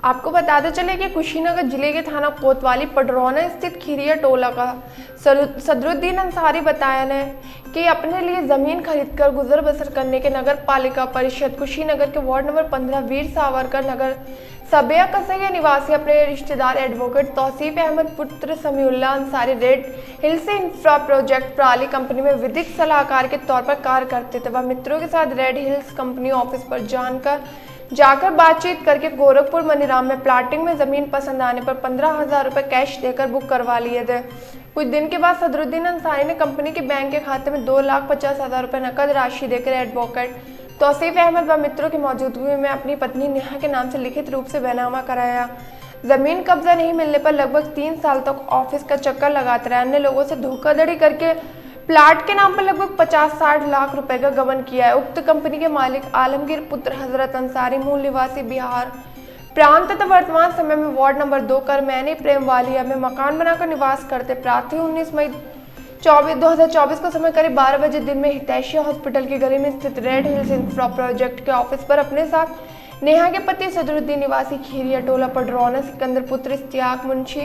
आपको बताते चले कि कुशीनगर जिले के थाना कोतवाली पडरौना स्थित खीरिया टोला का सदरुद्दीन अंसारी बताया ने कि अपने लिए जमीन खरीदकर गुजर बसर करने के नगर पालिका परिषद कुशीनगर के वार्ड नंबर 15 वीर सावरकर नगर सबिया कसैया निवासी अपने रिश्तेदार एडवोकेट तौसीफ अहमद पुत्र Samiullah Ansari Red Hills Infra Project प्राली कंपनी में विधिक सलाहकार के तौर पर कार्य करते थे। वह मित्रों के साथ रेड हिल्स कंपनी ऑफिस पर जाकर बातचीत करके गोरखपुर मनीराम में प्लाटिंग में जमीन पसंद आने पर 15,000 रुपए कैश देकर बुक करवा लिए थे। कुछ दिन के बाद सदरुद्दीन अंसारी ने कंपनी के बैंक के खाते में 2,50,000 रुपए नकद राशि देकर एडवोकेट तौसीफ अहमद व मित्रों की मौजूदगी में अपनी पत्नी नेहा के नाम से लिखित रूप से बैनामा कराया। जमीन कब्जा नहीं मिलने पर लगभग 3 साल तक ऑफिस का चक्कर लगाते रहे। अन्य लोगों से धोखाधड़ी करके प्लाट के नाम पर लगभग 50-60 लाख रुपए का गबन किया है। उक्त कंपनी के मालिक आलमगीर पुत्र हजरत अंसारी मूल निवासी बिहार प्रांत तथा वर्तमान समय में वार्ड नंबर 2 करमैनी प्रेमवालिया में मकान बनाकर निवास करते। प्रार्थी 19 मई 2024 को समय करीब 12 बजे दिन में हितैषी हॉस्पिटल की गली में स्थित रेड हिल्स इंफ्रा प्रोजेक्ट के ऑफिस पर अपने साथ नेहा के पति सदरुद्दीन निवासी खीरिया टोला पडरौना सिकंदर पुत्र इश्तियाक मुंशी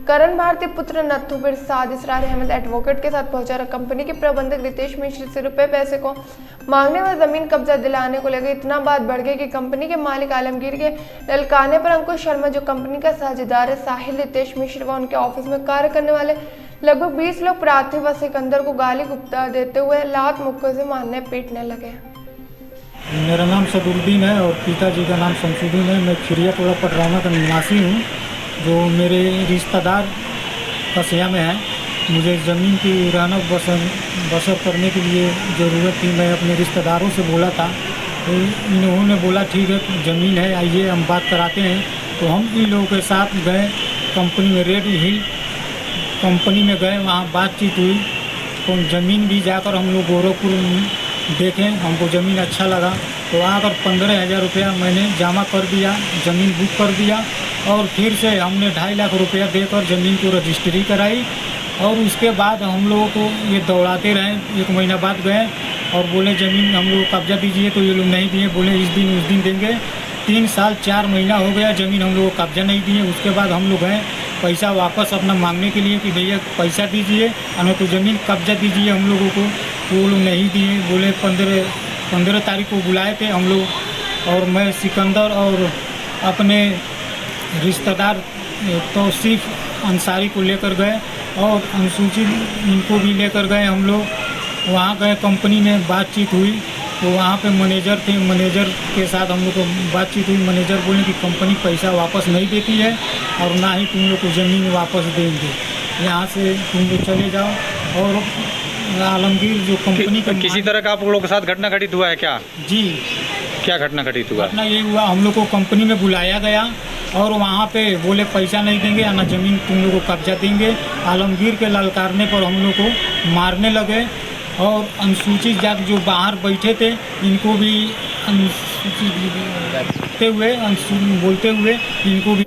करण भारती पुत्र नथु प्रसाद इसरार अहमद एडवोकेट के साथ पहुंचा। कंपनी के प्रबंधक रितेश मिश्र से रुपए पैसे को मांगने व जमीन कब्जा दिलाने को लेकर इतना बात बढ़ गई कि कंपनी के मालिक आलमगीर के ललकाने पर अंकुश शर्मा जो कंपनी का साझेदार है साहिल रितेश मिश्र व उनके ऑफिस में कार्य करने वाले लगभग 20 लोग प्रार्थी व सिकंदर को गाली गुप्ता देते हुए लात मुक्कों से मारने पीटने लगे। मेरा नाम सदरुद्दीन है और पिताजी का नाम शमसुद्दीन है। मैं खीरिया टोला पडरौना का निवासी हूँ। जो मेरे रिश्तेदार कसिया में है, मुझे ज़मीन की रहना बसर करने के लिए ज़रूरत थी। मैं अपने रिश्तेदारों से बोला था तो इन्होंने बोला ठीक है ज़मीन है आइए हम बात कराते हैं। तो हम इन लोगों के साथ गए कंपनी में, रेड हिल कंपनी में गए, वहाँ बातचीत हुई। तो ज़मीन भी जाकर हम लोग गोरखपुर देखें, हमको ज़मीन अच्छा लगा तो आकर 15,000 रुपया मैंने जमा कर दिया, ज़मीन बुक कर दिया और फिर से हमने 2.5 लाख रुपया देकर ज़मीन को रजिस्ट्री कराई। और उसके बाद हम लोगों को ये दौड़ाते रहे। 1 महीना बाद गए और बोले ज़मीन हम लोग कब्जा दीजिए, तो ये लोग नहीं दिए, बोले इस दिन उस दिन देंगे। 3 साल 4 महीना हो गया ज़मीन हम लोग को कब्जा नहीं दिए। उसके बाद हम लोग गए पैसा वापस अपना मांगने के लिए कि भैया पैसा दीजिए और तो ज़मीन कब्जा दीजिए हम लोगों को, तो वो लोग नहीं दिए। बोले 15 तारीख को बुलाए थे हम लोग और मैं सिकंदर और अपने रिश्तेदार तौसीफ अंसारी को लेकर गए और अनुसूचित इनको भी लेकर गए। हम लोग वहाँ गए, कंपनी में बातचीत हुई तो वहाँ पे मैनेजर थे, मैनेजर के साथ हम लोग को बातचीत हुई। मैनेजर बोले कि कंपनी पैसा वापस नहीं देती है और ना ही तुम लोग को ज़मीन वापस देंगे, यहाँ से तुम लोग चले जाओ। और आलमगीर जो कंपनी का किसी तरह का आप लोगों के साथ घटना घटित हुआ है क्या? जी, क्या घटना घटित हुआ? घटना ये हुआ, हम लोग को कंपनी में बुलाया गया और वहाँ पे बोले पैसा नहीं देंगे या ना ज़मीन तुम लोग को कब्जा देंगे। आलमगीर के ललकारने पर हम लोग को मारने लगे और अनुसूचित जाति जो बाहर बैठे थे इनको भी बोलते हुए इनको भी